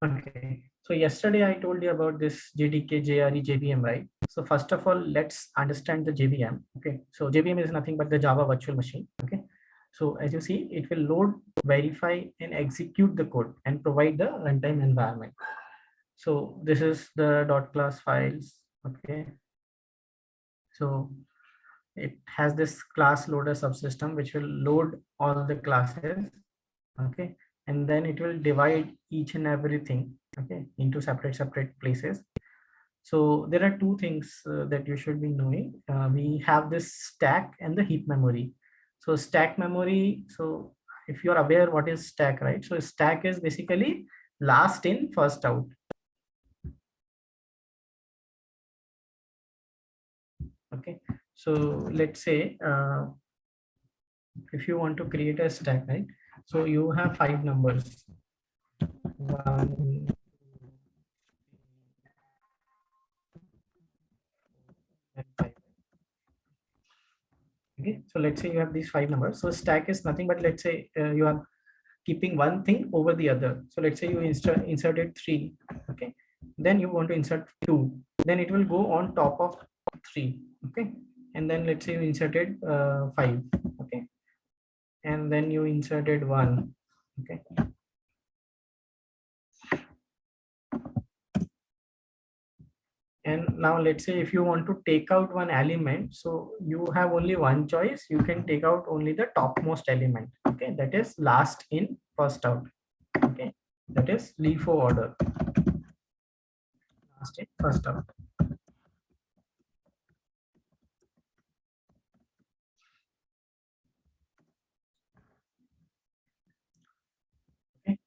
Okay. So yesterday I told you about this JDK, JRE, JVM, right? So first of all, let's understand the JVM. Okay. So JVM is nothing but the Java virtual machine. Okay. So as you see, it will load, verify, and execute the code and provide the runtime environment. So this is the .class files. Okay. So it has this class loader subsystem which will load all the classes. Okay. And then it will divide each and everything, okay, into separate places. So there are two things that you should be knowing. We have this stack and the heap memory. So stack memory, so if you're aware what is stack, right? So stack is basically last in, first out. Okay. So let's say if you want to create a stack, right? So you have 5 numbers. 1, and 5. Okay, so let's say you have these 5 numbers. So stack is nothing but, let's say you are keeping one thing over the other. So let's say you inserted 3. Okay, then you want to insert 2, then it will go on top of 3. Okay, and then let's say you inserted 5. Okay, and then you inserted 1. Okay, and now let's say if you want to take out one element, so you have only one choice. You can take out only the topmost element. Okay, that is last in, first out. Okay, that is LIFO order, last in, first out. Okay,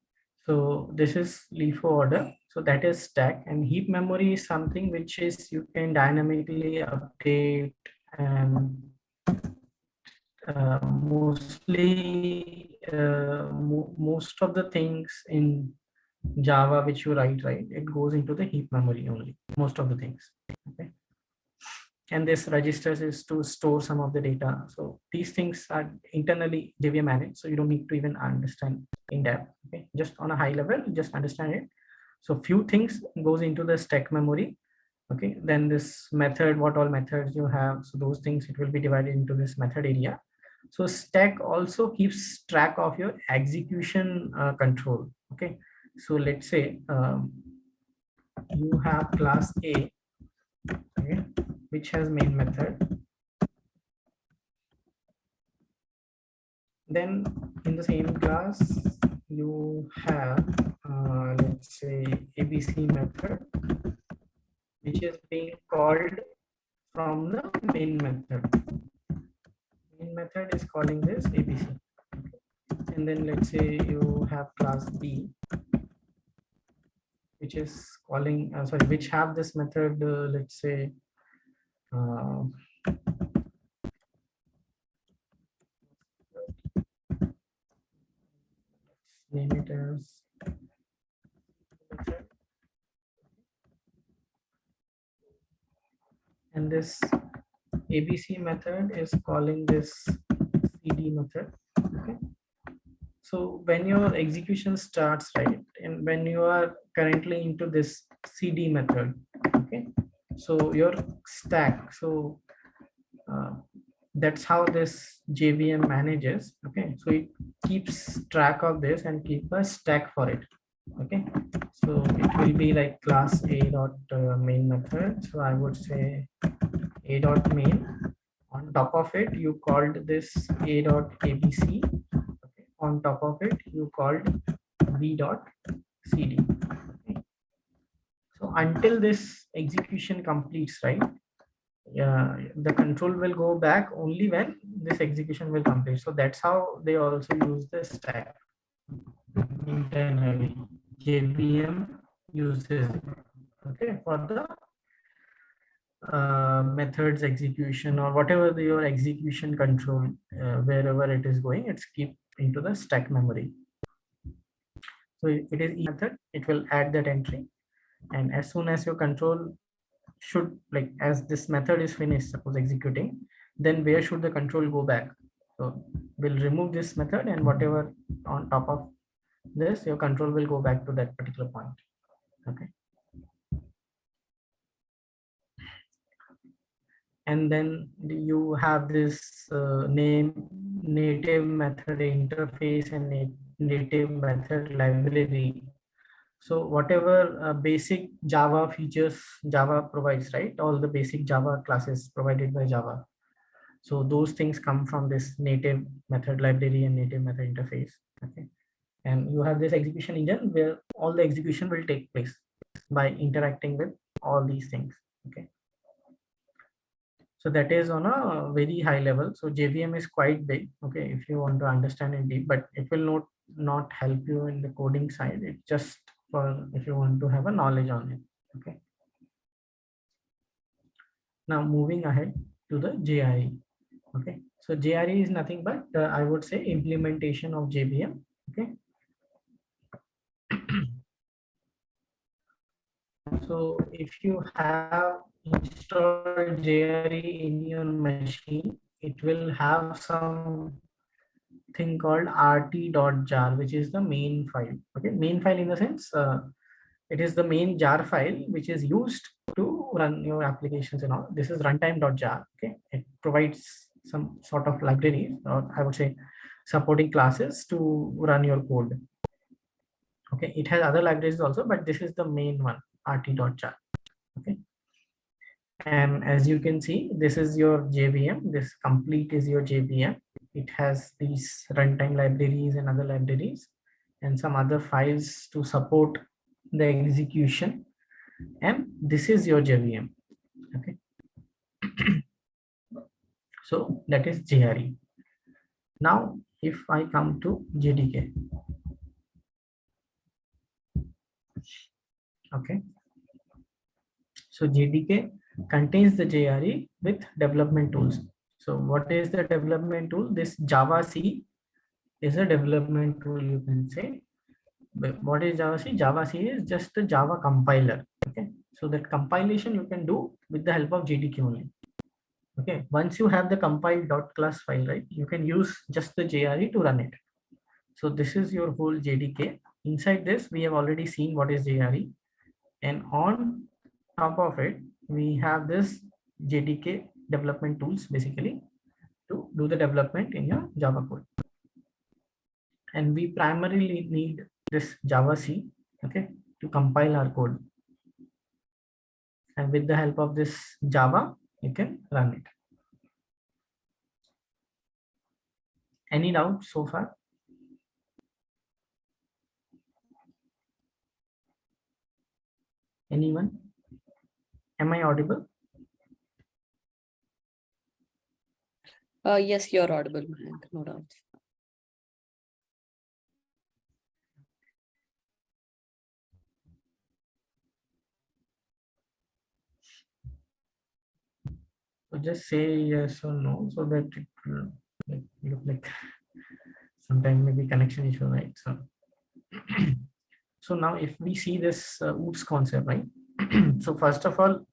so this is LIFO order. So that is stack, and heap memory is something which is you can dynamically update, and mostly most of the things in Java which you write, right, it goes into the heap memory only, most of the things. Okay, and this registers is to store some of the data. So these things are internally JVM managed, so you don't need to even understand in depth. Okay, just on a high level, just understand it. So few things goes into the stack memory. Okay, then this method, what all methods you have, so those things, it will be divided into this method area. So stack also keeps track of your execution control. Okay, so let's say you have class A, okay, which has main method. Then in the same class you have let's say ABC method, which is being called from the main method. Main method is calling this ABC. And then let's say you have class B, which is calling which have this method, let's say uh, name it as method. And this ABC method is calling this CD method. Okay, so when your execution starts, right, and when you are currently into this CD method, okay, so your stack, so that's how this JVM manages. Okay, so it keeps track of this and keep a stack for it. Okay, so it will be like class A dot main method. So I would say A dot main. On top of it, you called this A dot ABC. Okay. On top of it, you called B dot CD. Okay. So until this execution completes, right? Yeah, the control will go back only when this execution will complete. So that's how they also use the stack internally. JVM uses it, okay, for the methods execution or whatever your execution control, wherever it is going, it's keep into the stack memory. So it is each method, it will add that entry, and as soon as your control should, like, as this method is finished, suppose executing, then where should the control go back? So we'll remove this method, and whatever on top of this, your control will go back to that particular point. Okay. And then you have this name native method interface and native method library. So whatever basic Java features Java provides, right? All the basic Java classes provided by Java. So those things come from this native method library and native method interface. Okay. And you have this execution engine where all the execution will take place by interacting with all these things. Okay. So that is on a very high level. So JVM is quite big. Okay. If you want to understand it deep, but it will not help you in the coding side. It's just for if you want to have a knowledge on it. Okay. Now moving ahead to the JRE. Okay. So JRE is nothing but I would say implementation of JVM. Okay. So if you have installed JRE in your machine, it will have some thing called rt.jar, which is the main file. Okay, main file in the sense it is the main jar file which is used to run your applications and all. This is runtime.jar. Okay, it provides some sort of library, or I would say supporting classes to run your code. Okay, it has other libraries also, but this is the main one, rt.jar. Okay, and as you can see, this is your JVM. This complete is your JVM. It has these runtime libraries and other libraries and some other files to support the execution. And this is your JVM. Okay, so that is JRE. Now, if I come to JDK, okay, so JDK contains the JRE with development tools. So what is the development tool? This Java C is a development tool, you can say. But what is Java C? Java C is just a Java compiler. Okay, so that compilation you can do with the help of JDK only. Okay, once you have the compiled .class file, right, you can use just the JRE to run it. So this is your whole JDK. Inside this, we have already seen what is JRE, and on top of it, we have this JDK development tools basically to do the development in your Java code. And we primarily need this Java C, okay, to compile our code. And with the help of this Java, you can run it. Any doubt so far? Anyone? Am I audible? Yes, you're audible, Mayank, no doubt. So just say yes or no so that it will look like sometimes maybe connection issue, right? So, so now if we see this OOPS concept, right? So first of all,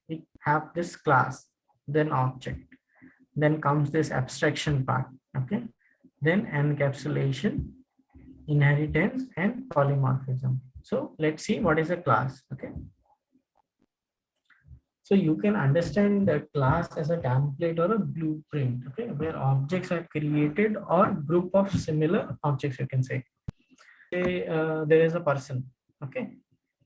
we have this class, then object, then comes this abstraction part, okay? Then encapsulation, inheritance, and polymorphism. So let's see what is a class, okay? So you can understand the class as a template or a blueprint, okay, where objects are created or group of similar objects, you can say. Say there is a person, okay.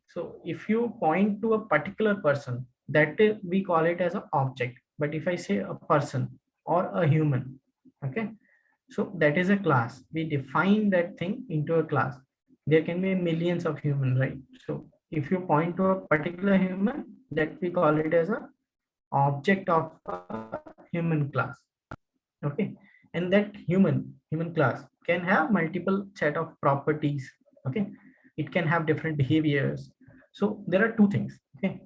So if you point to a particular person, that is, we call it as an object. But if I say a person or a human, okay, so that is a class. We define that thing into a class. There can be millions of humans, right? So if you point to a particular human, that we call it as a object of a human class. Okay, and that human class can have multiple set of properties. Okay, it can have different behaviors. So there are two things. Okay,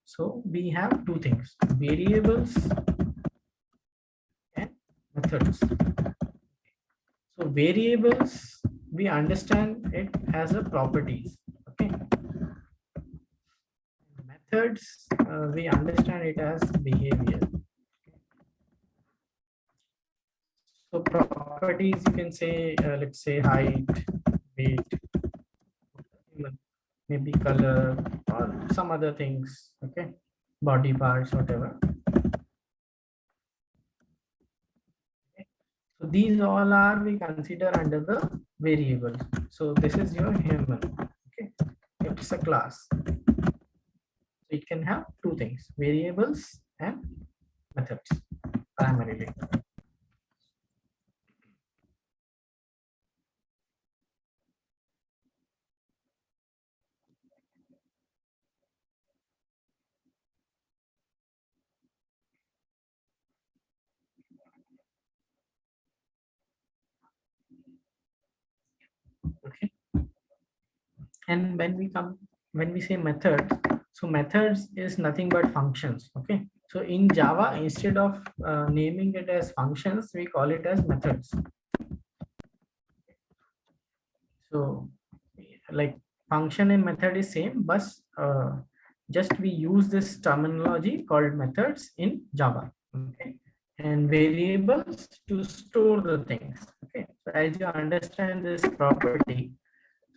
so we have two things: variables and methods. So variables, we understand it as a properties. Okay, methods, we understand it as behavior. So properties, you can say, let's say height, weight, maybe color or some other things, okay, body parts, whatever. So these all are we consider under the variables. So this is your human, okay, it's a class. So it can have two things, variables and methods primarily. Okay. And when we say methods, so methods is nothing but functions. Okay. So in Java, instead of naming it as functions, we call it as methods. So like function and method is same, but just we use this terminology called methods in Java. Okay. And variables to store the things. Okay. So as you understand this property,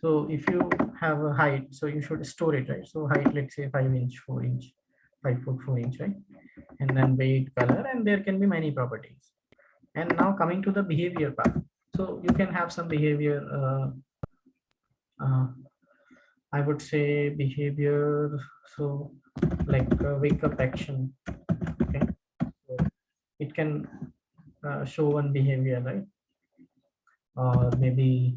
so if you have a height, so you should store it, right? So height, let's say 5 inch, 4 inch, 5 foot 4 inch, right? And then weight, color, and there can be many properties. And now coming to the behavior part. So you can have some behavior, uh, I would say behavior. So like wake up action. Okay. So it can show one behavior, right? Or maybe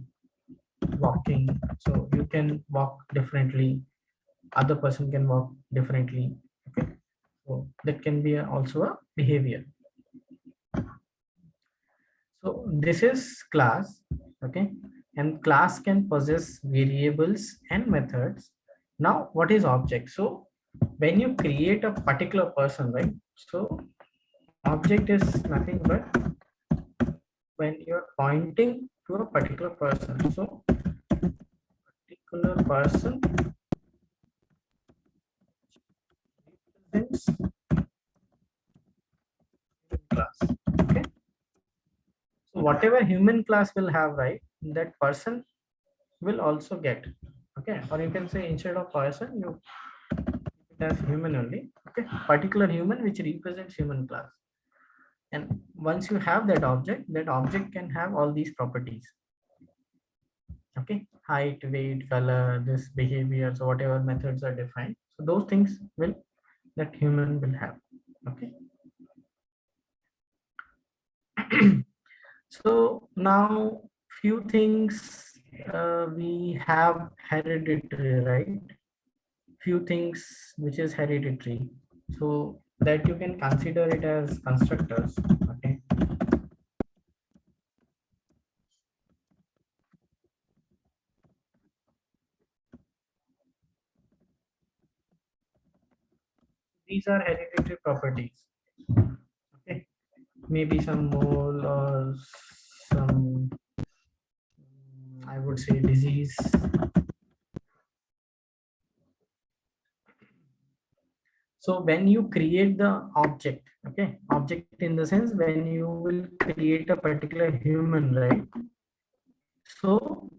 walking. So you can walk differently, other person can walk differently. Okay, so that can be also a behavior. So this is class. Okay, and class can possess variables and methods. Now what is object? So when you create a particular person, right? So object is nothing but when you're pointing to a particular person. So particular person represents class. Okay, so whatever human class will have, right, that person will also get. Okay, or you can say instead of person, you it as human only. Okay, particular human which represents human class. And once you have that object can have all these properties. Okay, height, weight, color, this behavior, so whatever methods are defined, so those things will that human will have. Okay. So now few things we have hereditary, right? Few things which is hereditary, so that you can consider it as constructors. Okay, these are hereditary properties. Okay, maybe some mole or some, I would say, disease. So when you create the object, okay, object in the sense when you will create a particular human, right? So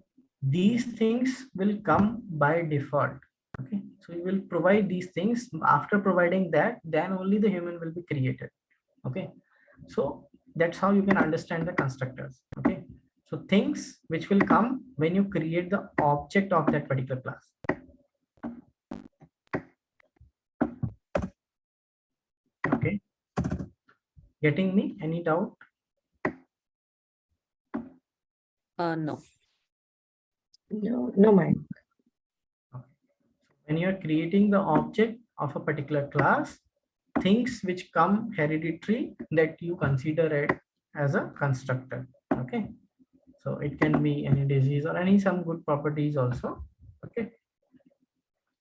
these things will come by default. Okay, so you will provide these things. After providing that, then only the human will be created. Okay, so that's how you can understand the constructors. Okay, so things which will come when you create the object of that particular class. Okay, getting me? Any doubt? No. No, no, mind. Okay. When you are creating the object of a particular class, things which come hereditary, that you consider it as a constructor. Okay, so it can be any disease or any some good properties also. Okay,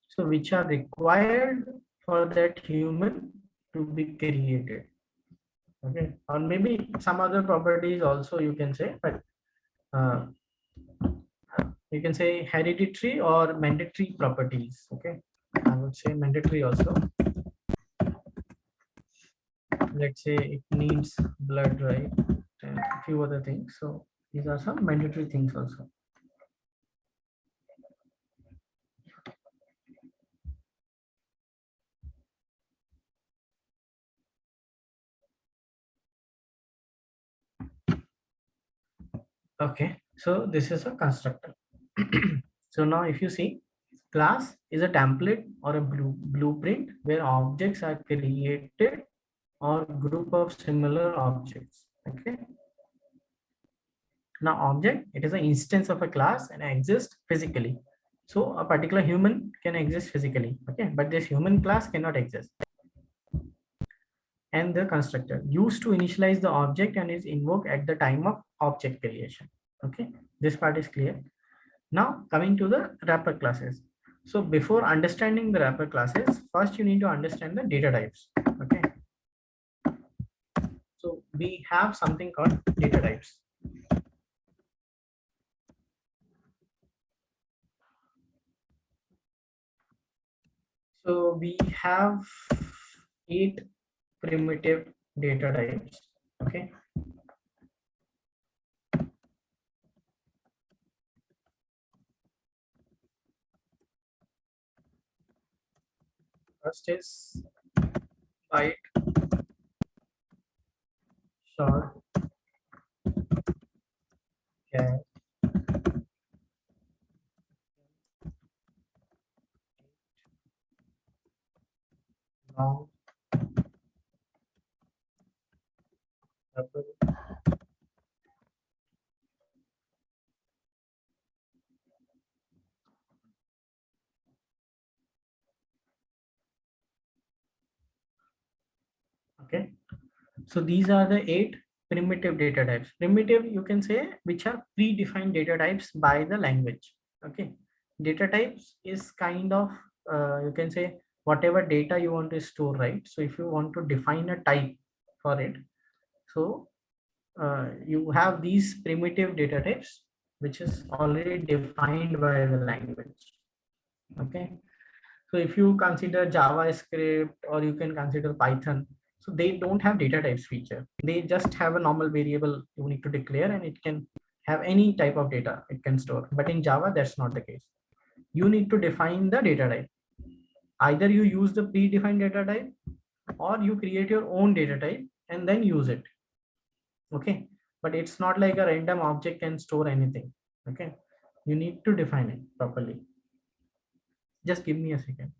so which are required for that human to be created. Okay, or maybe some other properties also you can say, but uh, you can say hereditary or mandatory properties. Okay, I would say mandatory also. Let's say it needs blood, right, and a few other things. So these are some mandatory things also. Okay, so this is a constructor. So now if you see, class is a template or a blueprint where objects are created or group of similar objects. Okay. Now object, it is an instance of a class and exists physically. So a particular human can exist physically. Okay, but this human class cannot exist. And the constructor used to initialize the object and is invoked at the time of object creation. Okay, this part is clear. Now coming to the wrapper classes. So before understanding the wrapper classes, first you need to understand the data types. Okay, so we have something called data types. So we have 8 primitive data types. Okay, first is byte, short, char, long, double. Okay, so these are the 8 primitive data types. Primitive, you can say, which are predefined data types by the language. Okay, data types is kind of, you can say, whatever data you want to store, right? So if you want to define a type for it, so you have these primitive data types, which is already defined by the language. Okay, so if you consider JavaScript or you can consider Python, so they don't have data types feature. They just have a normal variable you need to declare and it can have any type of data it can store. But in Java, that's not the case. You need to define the data type. Either you use the predefined data type or you create your own data type and then use it. Okay, but it's not like a random object can store anything. Okay, you need to define it properly. Just give me a second.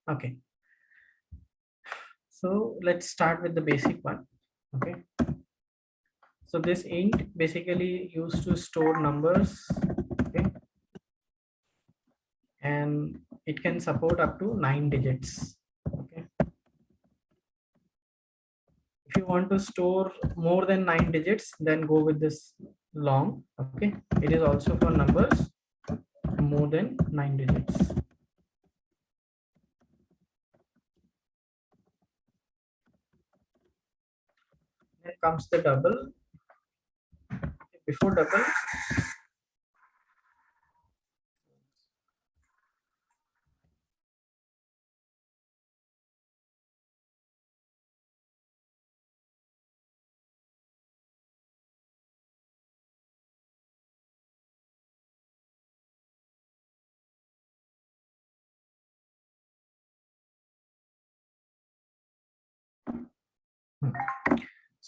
Okay, so let's start with the basic one. Okay, so this int basically used to store numbers. Okay, and it can support up to 9 digits. Okay, if you want to store more than 9 digits, then go with this long. Okay, it is also for numbers more than 9 digits. Then comes the double. Before double,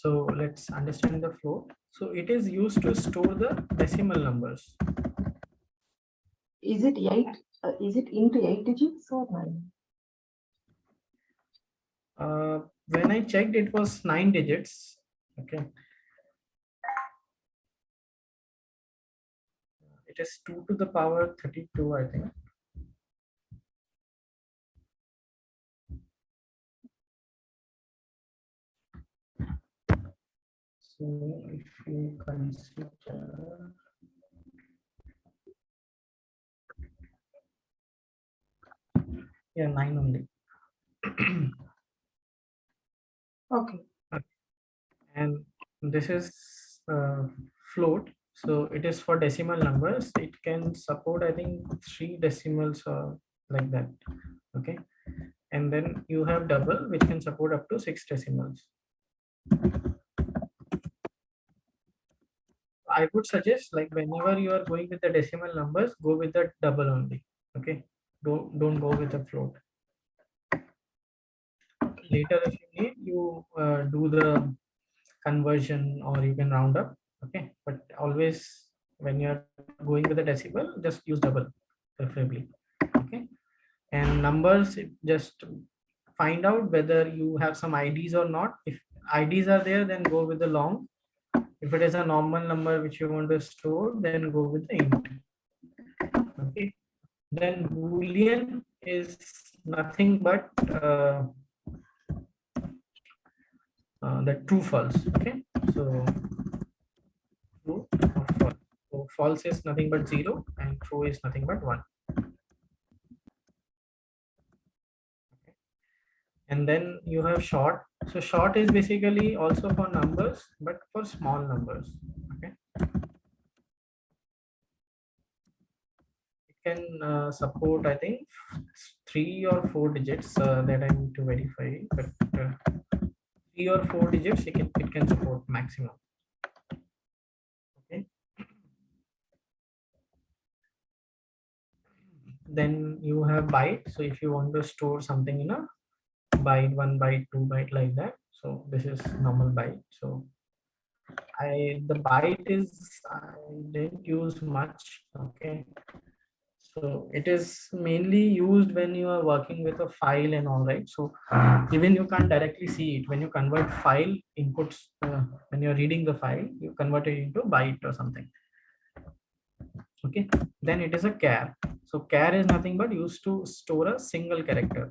So let's understand the float. So it is used to store the decimal numbers. Is it eight? Is it into 8 digits or 9? When I checked, it was 9 digits. Okay. It is 2 to the power 32, I think. So if you consider, yeah, 9 only. Okay. And this is float. So it is for decimal numbers. It can support, I think, 3 decimals or like that. Okay. And then you have double, which can support up to 6 decimals. I would suggest, like, whenever you are going with the decimal numbers, go with the double only. Okay. Don't go with the float. Later, if you need, you do the conversion or you can round up. Okay. But always when you're going with the decimal, just use double preferably. Okay. And numbers, just find out whether you have some IDs or not. If IDs are there, then go with the long. If it is a normal number which you want to store, then go with the int. Okay. Then Boolean is nothing but the true false. Okay. So true or false. So false is nothing but 0 and true is nothing but 1. And then you have short. So short is basically also for numbers, but for small numbers. Okay. It can support, I think, 3 or 4 digits that I need to verify, but 3 or 4 digits it can support maximum. Okay. Then you have byte. So if you want to store something in a byte, 1 byte, 2 byte, like that. So this is normal byte. So the byte is, I didn't use much. Okay. So it is mainly used when you are working with a file and all, right? So even you can't directly see it. When you convert file inputs, when you're reading the file, you convert it into byte or something. Okay. Then it is a char. So char is nothing but used to store a single character.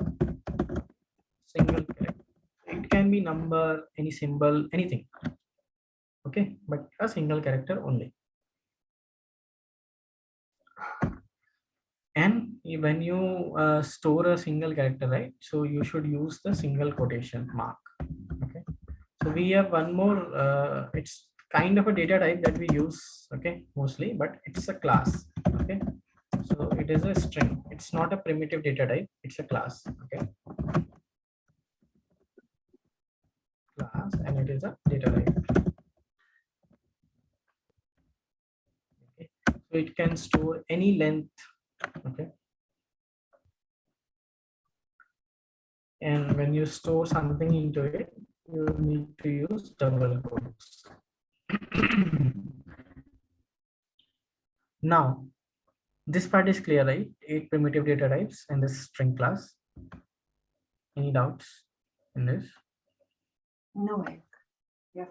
Single character. It can be number, any symbol, anything. Okay. But a single character only. And when you store a single character, right? So you should use the single quotation mark. Okay. So we have one more, it's kind of a data type that we use, okay, mostly, but it's a class. Okay. So it is a string. It's not a primitive data type. It's a class. Okay. Class, and it is a data type. Okay. So it can store any length. Okay. And when you store something into it, you need to use double quotes. Now, this part is clear, right? 8 primitive data types and this string class. Any doubts in this? No, I. Yeah.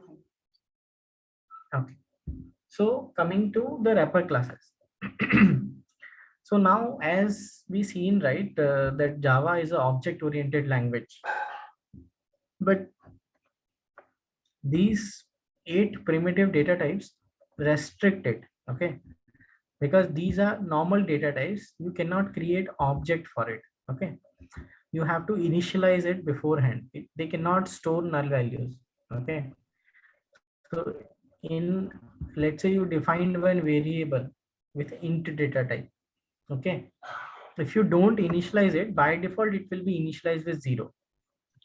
Okay. So coming to the wrapper classes. So now, as we seen, right, that Java is an object-oriented language, but these 8 primitive data types restricted, okay, because these are normal data types. You cannot create object for it. Okay. You have to initialize it beforehand. They cannot store null values. Okay. So in, let's say you defined one variable with int data type. Okay. If you don't initialize it, by default, it will be initialized with 0.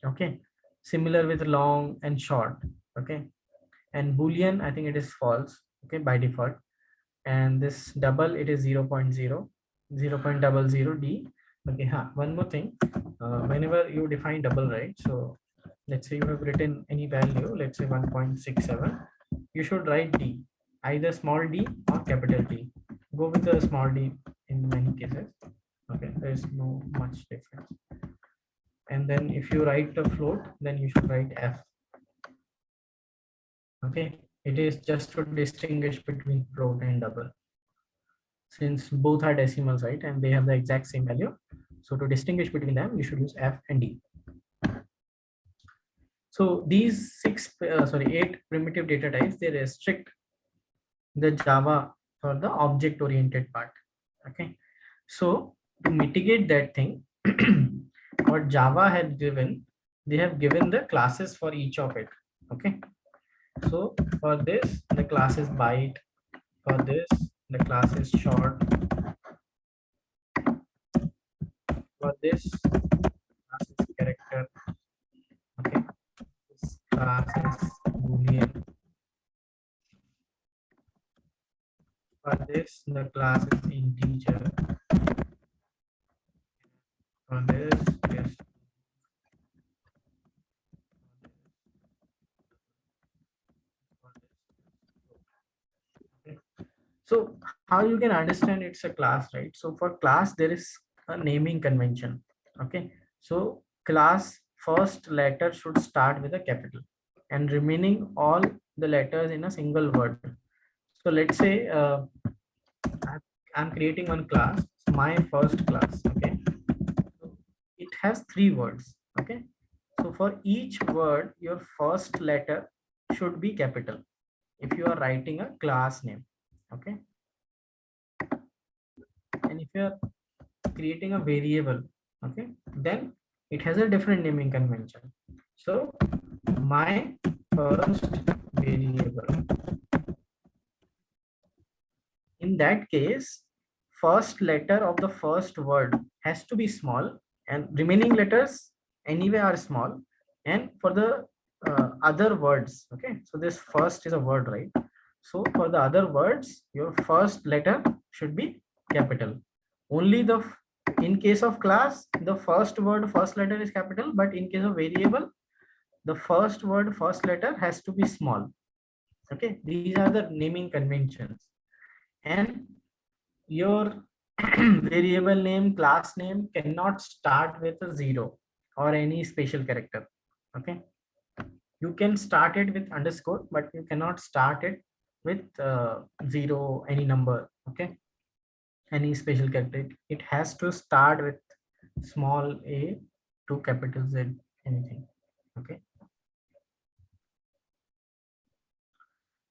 Okay. Similar with long and short. Okay. And Boolean, I think it is false. Okay. By default. And this double, it is 0, 0.0, 0.00 d. Okay. One more thing. Whenever you define double, right? So let's say you have written any value, let's say 1.67, you should write D, either small d or capital D. Go with the small d in many cases. Okay, there is no much difference. And then if you write a float, then you should write F. Okay, it is just to distinguish between float and double. Since both are decimals, right, and they have the exact same value. So to distinguish between them, you should use F and D. So these eight primitive data types, they restrict the Java for the object-oriented part. Okay, so to mitigate that thing, what Java had given, they have given the classes for each of it. Okay, so for this, the class is byte. For this, the class is short. For this, class is character. Okay, this class is boolean. For this, the class is integer. For this is okay. So how you can understand it's a class, right? So for class, there is a naming convention. Okay, so class first letter should start with a capital and remaining all the letters in a single word. So let's say I'm creating one class, my first class. Okay, so it has 3 words. Okay, so for each word, your first letter should be capital if you are writing a class name. Okay, and if you are creating a variable, okay, then it has a different naming convention. So my first variable, in that case, first letter of the first word has to be small and remaining letters anyway are small. And for the other words, okay, so this first is a word, right? So for the other words, your first letter should be capital. Only in case of class, the first word, first letter is capital, but in case of variable, the first word, first letter has to be small. Okay, these are the naming conventions. And your variable name, class name cannot start with a 0 or any special character. Okay, you can start it with underscore, but you cannot start it with 0, any number. Okay, any special character. It has to start with small a to capital Z, anything. Okay,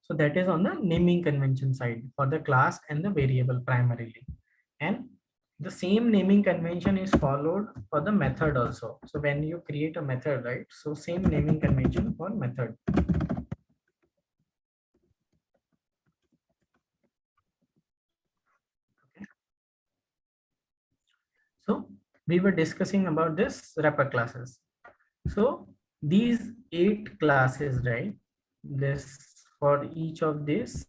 so that is on the naming convention side for the class and the variable primarily. And the same naming convention is followed for the method also. So when you create a method, right, so same naming convention for method. Okay. So we were discussing about this wrapper classes. So these 8 classes, right, this for each of these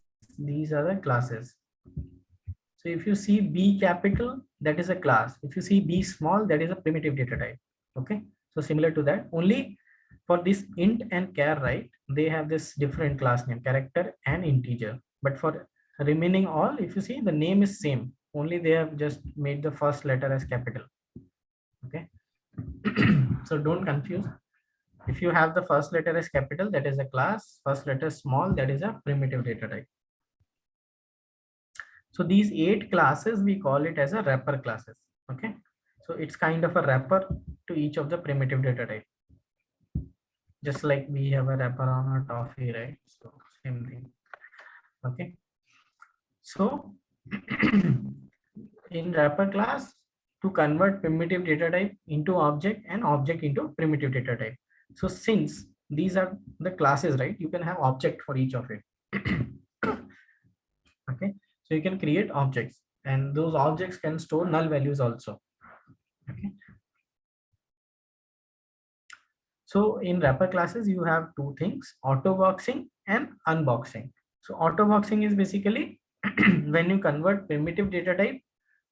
are the classes. So if you see B capital, that is a class. If you see B small, that is a primitive data type. Okay, so similar to that, only for this int and char, right, they have this different class name, character and integer. But for remaining all, if you see, the name is same, only they have just made the first letter as capital. Okay, so don't confuse. If you have the first letter as capital, that is a class. First letter small, that is a primitive data type. So these 8 classes, we call it as a wrapper classes. Okay, so it's kind of a wrapper to each of the primitive data type. Just like we have a wrapper on our toffee, right? So same thing. Okay, so in wrapper class, to convert primitive data type into object and object into primitive data type. So since these are the classes, right, you can have object for each of it. Okay, so you can create objects and those objects can store null values also. Okay, so in wrapper classes, you have 2 things, auto boxing and unboxing. So auto boxing is basically when you convert primitive data type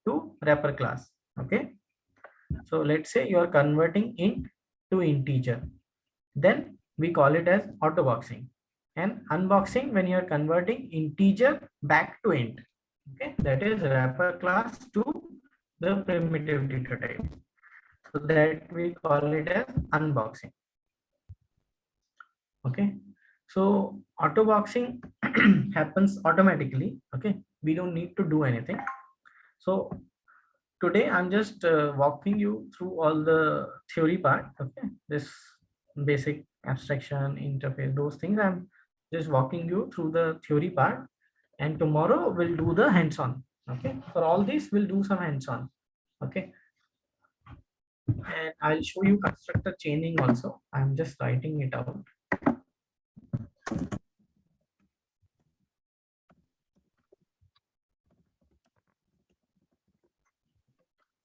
to wrapper class. Okay, so let's say you are converting int to integer. Then we call it as autoboxing, and unboxing when you are converting integer back to int. Okay, that is wrapper class to the primitive data type. So that we call it as unboxing. Okay, so autoboxing happens automatically. Okay, we don't need to do anything. So today I'm just walking you through all the theory part. Okay, this basic abstraction interface, those things I'm just walking you through the theory part, and tomorrow we'll do the hands-on. Okay, for all this we'll do some hands-on. Okay, and I'll show you constructor chaining also. I'm just writing it out.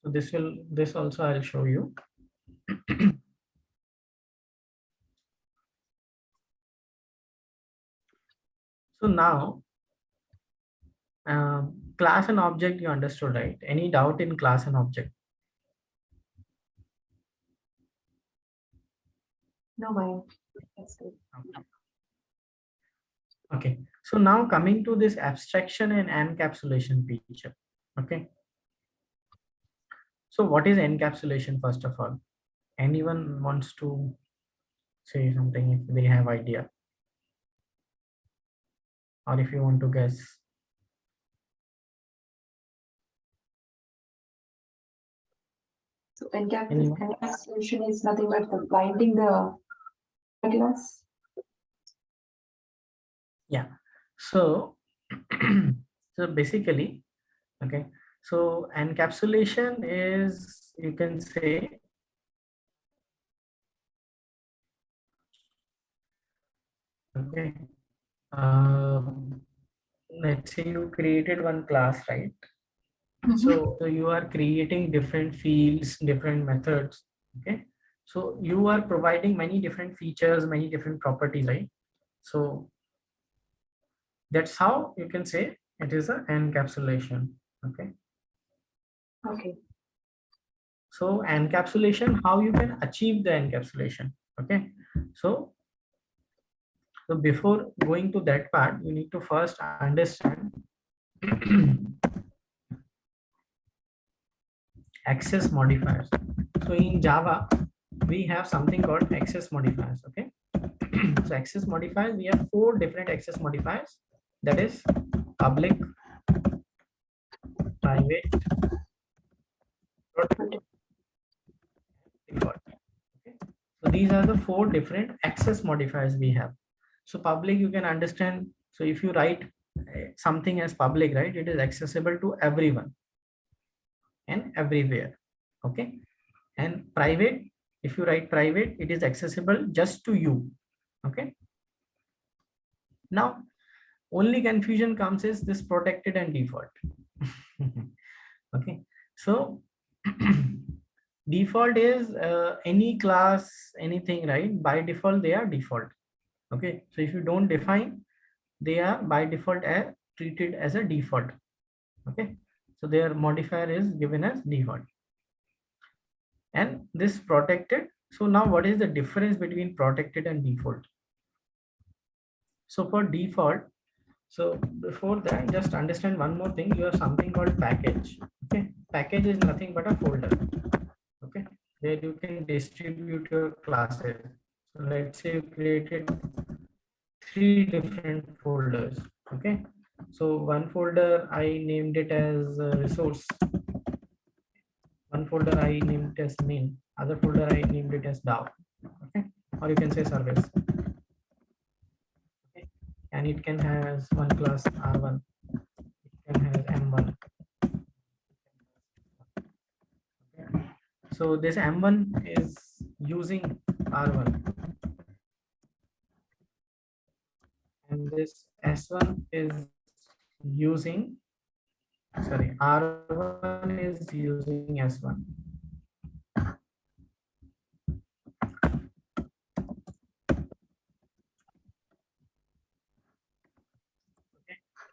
So this also I'll show you. So now class and object you understood, right? Any doubt in class and object? No, Mayank. That's good. Okay, so now coming to this abstraction and encapsulation feature. Okay, so what is encapsulation first of all? Anyone wants to say something if they have idea, or if you want to guess? So Anyone? encapsulation is nothing but the binding the class. Yeah, so so basically, okay, so encapsulation is, you can say, okay, let's say you created one class, right? So you are creating different fields, different methods. Okay, so you are providing many different features, many different properties, right? So that's how you can say it is an encapsulation. Okay, Okay. so encapsulation, how you can achieve the encapsulation? Okay, so before going to that part, you need to first understand access modifiers. So in Java, we have something called access modifiers. Okay, so access modifiers, we have 4 different access modifiers. That is public, private, default. Okay, so these are the 4 different access modifiers we have. So public, you can understand. So if you write something as public, right, it is accessible to everyone and everywhere. Okay, and private, if you write private, it is accessible just to you. Okay, now only confusion comes is this protected and default. Okay, so default is any class, anything, right? By default they are default. Okay, so if you don't define, they are by default treated as a default. Okay, so their modifier is given as default, and this protected. So now what is the difference between protected and default? So for default, so before that, just understand one more thing. You have something called package. Okay, package is nothing but a folder. Okay, where you can distribute your classes. So let's say you created 3 different folders. Okay, so one folder I named it as resource. One folder I named it as main. Other folder I named it as DAO. Okay, or you can say service. Okay, and it can has one class R1. It can has M1. Okay. So this M1 is using R1, and this S1 is using, sorry, R1 is using S1.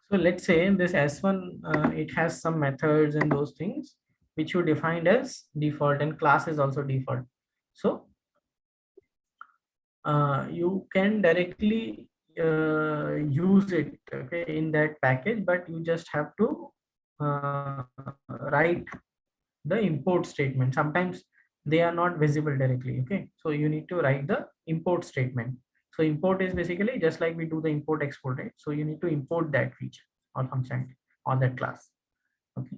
So let's say this S1, it has some methods and those things which you defined as default, and class is also default. So you can directly use it, okay, in that package, but you just have to write the import statement. Sometimes they are not visible directly, okay, so you need to write the import statement. So import is basically just like we do the import export, right? So you need to import that feature or function on that class, okay.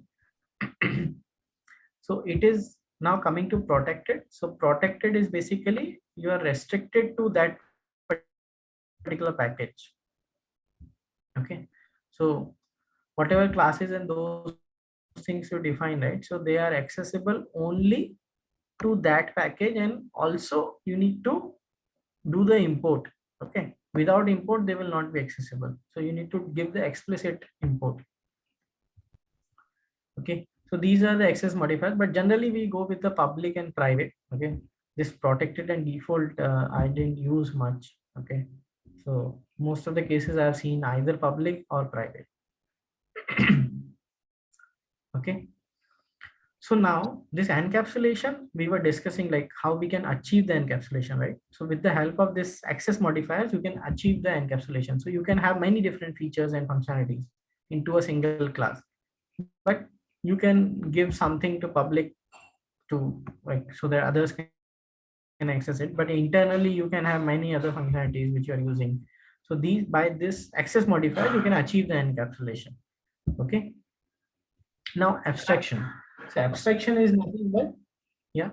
So it is now coming to protected. So protected is basically you are restricted to that particular package, okay. So whatever classes and those things you define, right, so they are accessible only to that package, and also you need to do the import, okay. Without import they will not be accessible, so you need to give the explicit import, okay. So these are the access modifiers, but generally we go with the public and private, okay. This protected and default I didn't use much, okay. So most of the cases I have seen either public or private. Okay. So now this encapsulation, we were discussing like how we can achieve the encapsulation, right? So with the help of this access modifiers, you can achieve the encapsulation. So you can have many different features and functionalities into a single class, but you can give something to public to, like, so that others can access it. But internally you can have many other functionalities which you are using. So these, by this access modifier, you can achieve the encapsulation. Okay. Now abstraction. So abstraction is nothing but, yeah.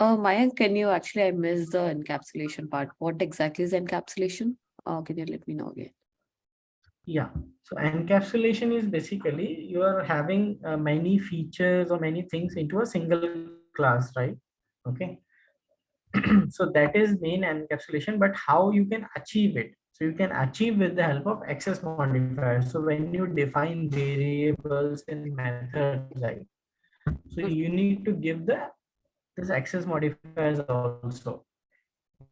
Mayank, can you actually, I missed the encapsulation part. What exactly is encapsulation? Can you let me know again? Yeah, so encapsulation is basically you are having many features or many things into a single class, right? Okay. So that is main encapsulation, but how you can achieve it? So you can achieve with the help of access modifiers. So when you define variables and methods, right, so you need to give the this access modifiers also.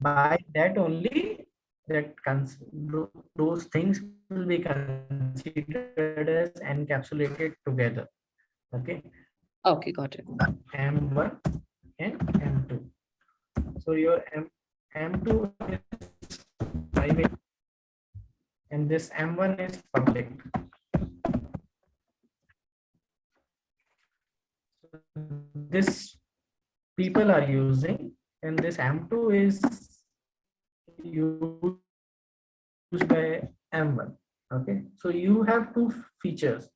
By that only that those things will be considered as encapsulated together. Okay. Okay, got it. M1 and M2. So your M2 is private and this M1 is public. So this people are using, and this M2 is used by M1. Okay, so you have two features,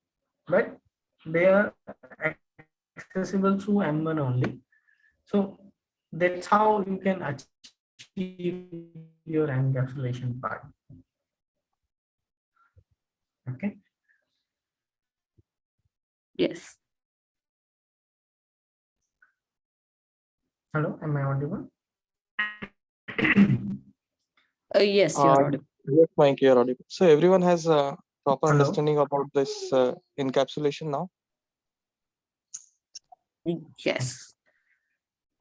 but they are accessible through M1 only. So that's how you can achieve your encapsulation part. Okay. Yes. Hello, am I audible? Yes, you're audible. Yes, Mike, you're audible. So everyone has a proper Hello? understanding about this encapsulation now? Yes.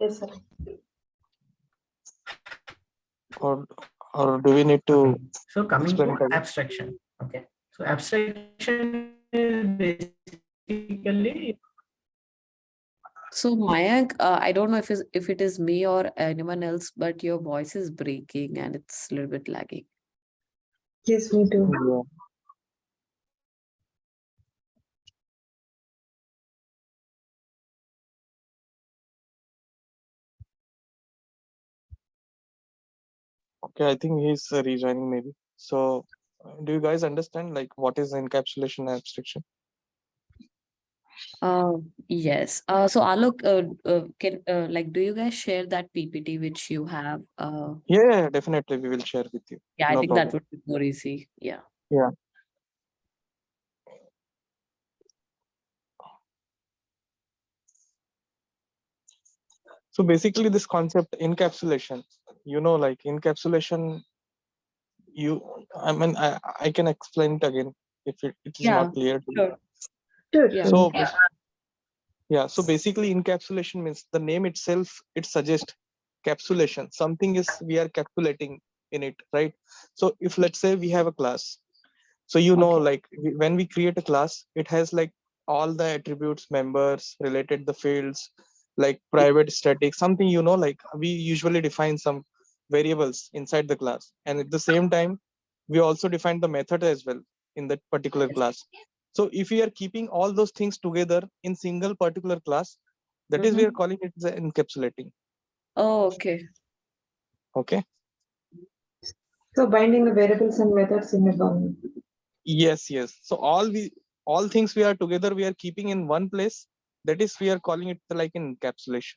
Yes, sir. Or or do we need to Okay. So coming explain to it again? abstraction. Okay. So abstraction is basically, So Mayank, I don't know if it is me or anyone else, but your voice is breaking and it's a little bit lagging. Yes, we do. Yeah. Okay, I think he's rejoining maybe. So do you guys understand like what is encapsulation and abstraction? Yes. So Alok, can like, do you guys share that PPT which you have? Yeah, definitely we will share with you. Yeah, I No think that problem. would be more easy. Yeah. Yeah. So basically this concept encapsulation, like encapsulation, I can explain it again if it is Yeah. not clear to you. Sure. Sure, Yeah. So sure. yeah, so basically encapsulation means the name itself, it suggests capsulation. Something is we are capsulating in it, right? So if let's say we have a class, so Okay. like when we create a class, it has like all the attributes, members, related the fields, like private static, something, like we usually define some variables inside the class. And at the same time, we also define the method as well in that particular class. So if we are keeping all those things together in single particular class, that is we are calling it the encapsulating. Oh, okay. Okay. So binding the variables and methods in a one. Yes. So all things we are together, we are keeping in one place. That is, we are calling it like an encapsulation.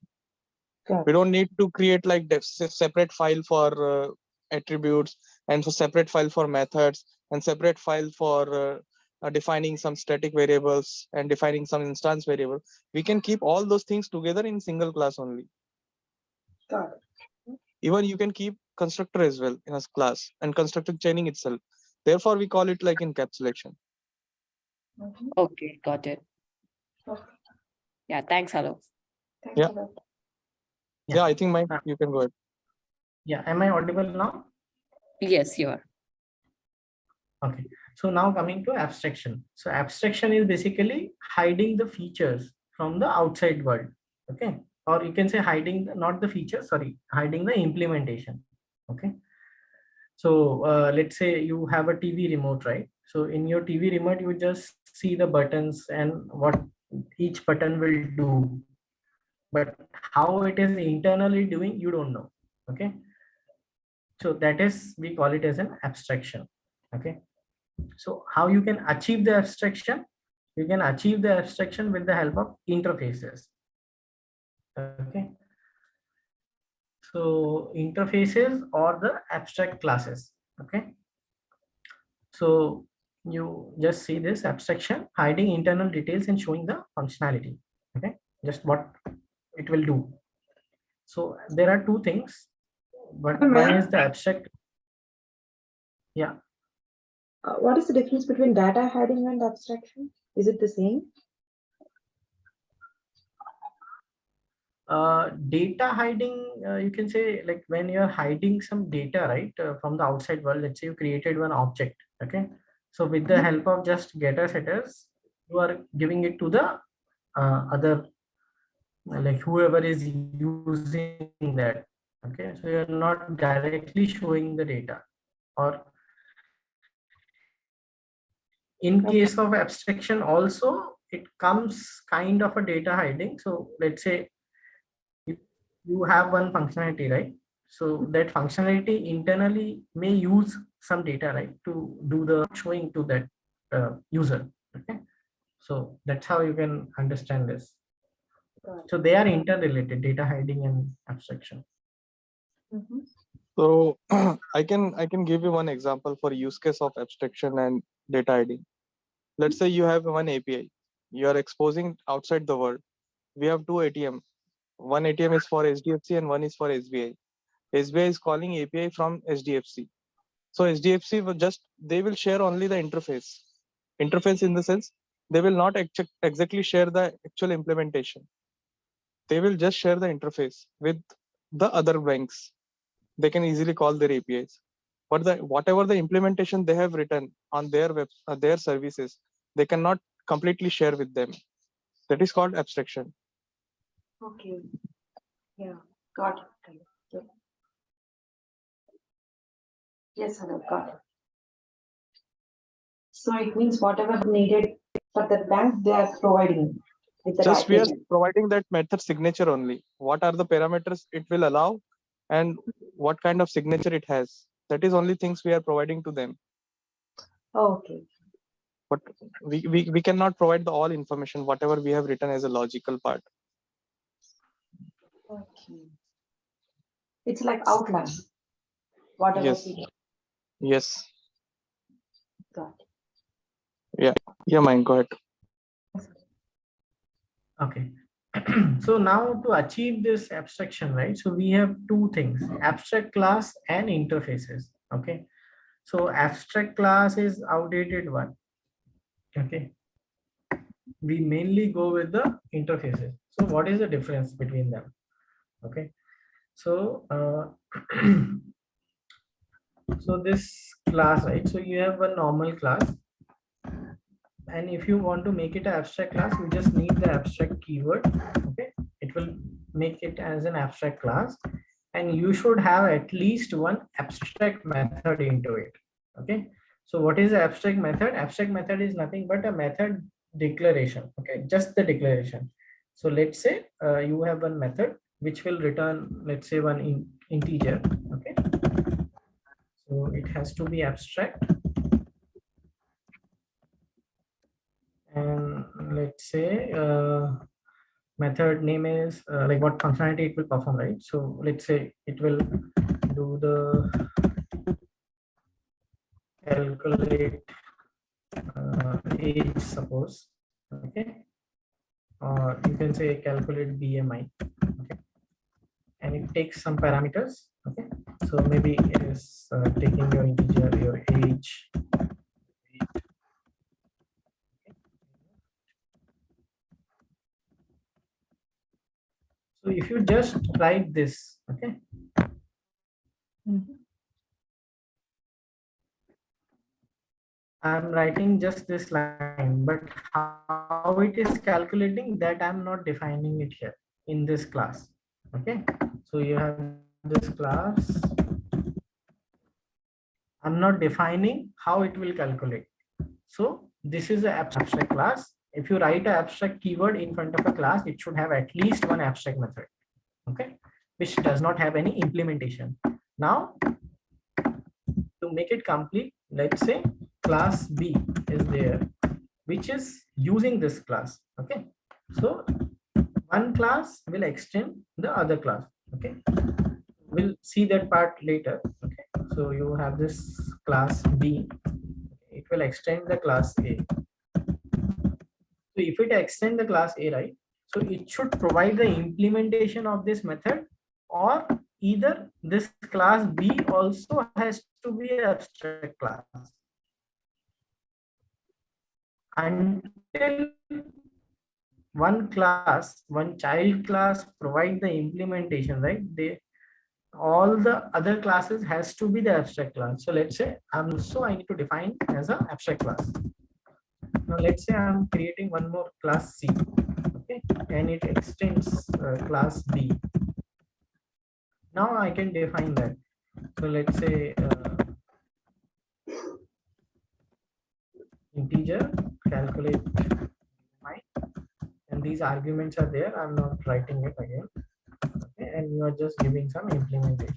Got We it. don't need to create like separate file for attributes, and for separate file for methods, and separate file for defining some static variables and defining some instance variable. We can keep all those things together in single class only. Got it. Even you can keep constructor as well in a class and constructor chaining itself. Therefore, we call it like encapsulation. Okay, got it. Okay. Yeah, thanks, hello. Thanks Yeah. a lot. Yeah, I think Mike, you can go ahead. Yeah, am I audible now? Yes, you are. Okay, so now coming to abstraction. So abstraction is basically hiding the features from the outside world. Okay, or you can say hiding not the features, sorry, hiding the implementation. Okay, so let's say you have a TV remote, right? So in your TV remote, you just see the buttons and what each button will do, but how it is internally doing, you don't know. Okay, so that is, we call it as an abstraction. Okay, so how you can achieve the abstraction? You can achieve the abstraction with the help of interfaces. Okay, so interfaces or the abstract classes. Okay, so you just see this abstraction hiding internal details and showing the functionality. Okay, just what it will do. So there are two things, but one is the abstract. Yeah, What is the difference between data hiding and abstraction? Is it the same? data hiding, you can say, like when you're hiding some data, right, from the outside world. Let's say you created one object. Okay, so with the help of just getter setters, you are giving it to the other, like whoever is using that. Okay, so you're not directly showing the data. Or in case of abstraction also, it comes kind of a data hiding. So let's say you have one functionality, right? So that functionality internally may use some data, right, to do the showing to that user. Okay, so that's how you can understand this. So they are interrelated, data hiding and abstraction. So I can give you one example for use case of abstraction and data hiding. Let's say you have one API, you are exposing outside the world. We have two ATM. One ATM is for HDFC and one is for SBI. SBI is calling API from HDFC. So HDFC they will share only the interface. Interface in the sense they will not exactly share the actual implementation. They will just share the interface with the other banks. They can easily call their APIs. But whatever the implementation they have written on their services, they cannot completely share with them. That is called abstraction. Okay. Yeah. Got it. Yeah. Yes, hello. Got it. So it means whatever needed for the bank, they are providing with the Just we are API. providing that method signature only. What are the parameters it will allow and what kind of signature it has. That is only things we are providing to them. Okay. But we cannot provide the all information, whatever we have written as a logical part. Okay. It's like outline. Whatever Yes. we Yes. got. Yeah, mine. Go ahead. Okay. So now to achieve this abstraction, right? So we have two things: abstract class and interfaces. Okay. So abstract class is outdated one. Okay. We mainly go with the interfaces. So what is the difference between them? Okay. So so this class, right? So you have a normal class, and if you want to make it an abstract class, you just need the abstract keyword. Okay, it will make it as an abstract class, and you should have at least one abstract method into it. Okay, so what is the abstract method? Abstract method is nothing but a method declaration. Okay, just the declaration. So let's say you have one method which will return, let's say, one integer. Okay, so it has to be abstract, and let's say method name is like what functionality it will perform, right? So let's say it will do the calculate age, suppose. Okay, or you can say calculate BMI. Okay, and it takes some parameters. Okay, so maybe it is taking your integer, your age. So if you just write this, okay. I'm writing just this line, but how it is calculating that I'm not defining it here in this class. Okay, so you have this class. I'm not defining how it will calculate. So this is an abstract class. If you write an abstract keyword in front of a class, it should have at least one abstract method. Okay, which does not have any implementation. Now, to make it complete, let's say class B is there, which is using this class. Okay, so one class will extend the other class. Okay, we'll see that part later. Okay, so you have this class B, it will extend the class A. So if it extend the class A, right, so it should provide the implementation of this method, or either this class B also has to be an abstract class. Until one class, one child class provide the implementation, right, they all the other classes has to be the abstract class. So let's say I need to define as an abstract class. Now let's say I'm creating one more class C, okay, and it extends class B. Now I can define that. So let's say integer calculate my, and these arguments are there. I'm not writing it again. Okay, and you are just giving some implementation.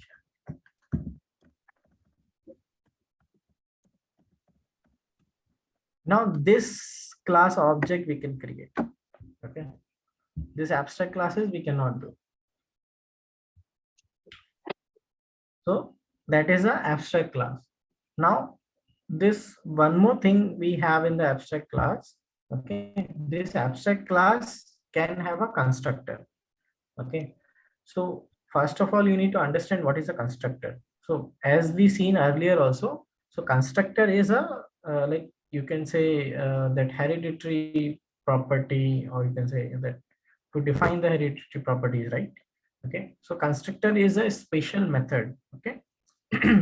Now this class object we can create. Okay, this abstract classes we cannot do. So that is an abstract class. Now this one more thing we have in the abstract class. Okay, this abstract class can have a constructor. Okay, so first of all you need to understand what is a constructor. So as we seen earlier also, so constructor is a like you can say that hereditary property, or you can say that to define the hereditary properties, right? Okay, so constructor is a special method, okay,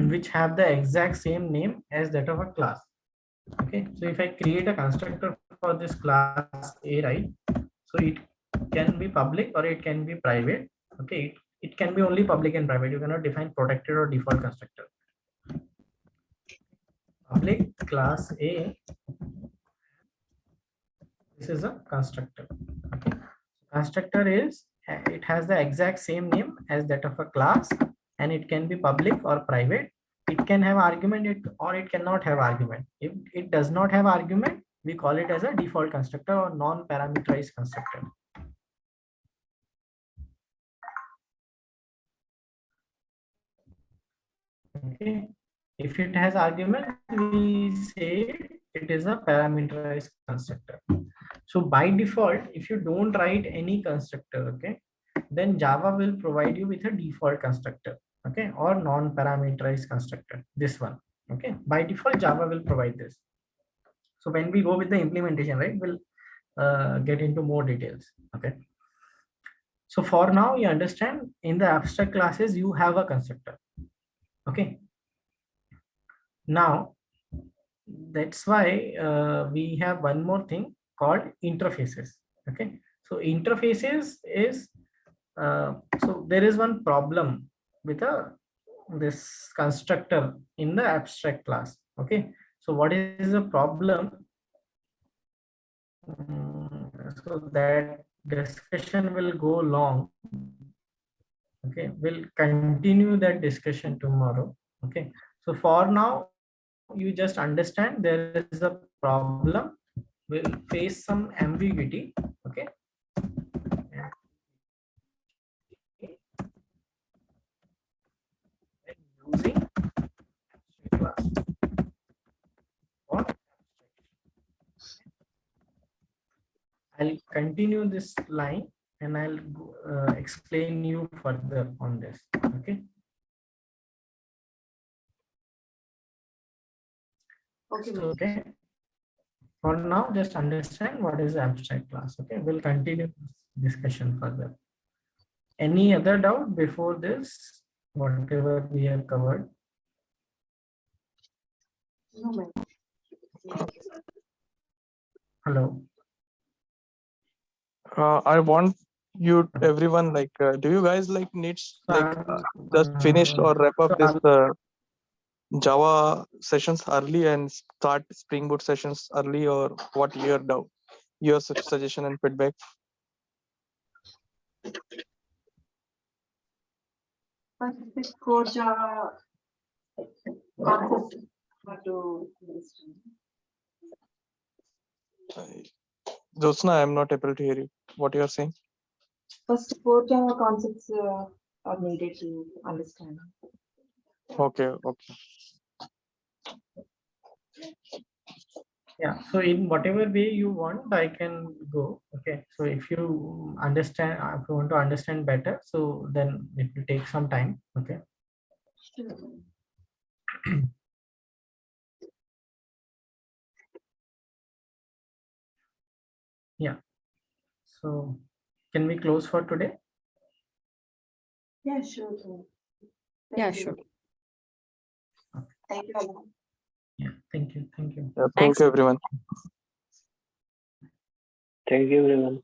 which have the exact same name as that of a class. Okay, so if I create a constructor for this class A, right, so it can be public or it can be private. Okay, it can be only public and private. You cannot define protected or default constructor. Public class A, this is a constructor. Okay, constructor is it has the exact same name as that of a class, and it can be public or private. It can have argument or it cannot have argument. If it does not have argument, we call it as a default constructor or non-parameterized constructor. Okay, if it has argument, we say it is a parameterized constructor. So by default, if you don't write any constructor, okay, then Java will provide you with a default constructor, okay, or non-parameterized constructor, this one. Okay, by default Java will provide this. So when we go with the implementation, right, we'll get into more details. Okay, so for now you understand in the abstract classes you have a constructor. Okay, now that's why we have one more thing called interfaces. Okay, so interfaces is So there is one problem with this constructor in the abstract class. Okay, so what is the problem? So that discussion will go long. Okay, we'll continue that discussion tomorrow. Okay, so for now you just understand there is a problem, will face some ambiguity. Okay, using class or I'll continue this line and I'll explain you further on this. Okay. Okay, So, ma'am. okay. For now, just understand what is abstract class. Okay. We'll continue this discussion further. Any other doubt before this? Whatever we have covered. No, ma'am. Hello. I want you everyone like do you guys like needs like just finish or wrap up So this Java sessions early and start Spring Boot sessions early, or what your suggestion and feedback? But this core Java concept what to understand. Jyotsna, I'm not able to hear you. What you are saying? First, core Java concepts are needed to understand. Okay, okay. yeah, so in whatever way you want, I can go. Okay, so if you understand, if you want to understand better, so then it will take some time. Okay. Sure. Yeah. So can we close for today? Yeah, sure. Sure. Yeah, Thank you. sure. Thank you. Alan. Yeah. Thank you. Thank you. Yeah, thank Thanks. you everyone. Thank you, everyone.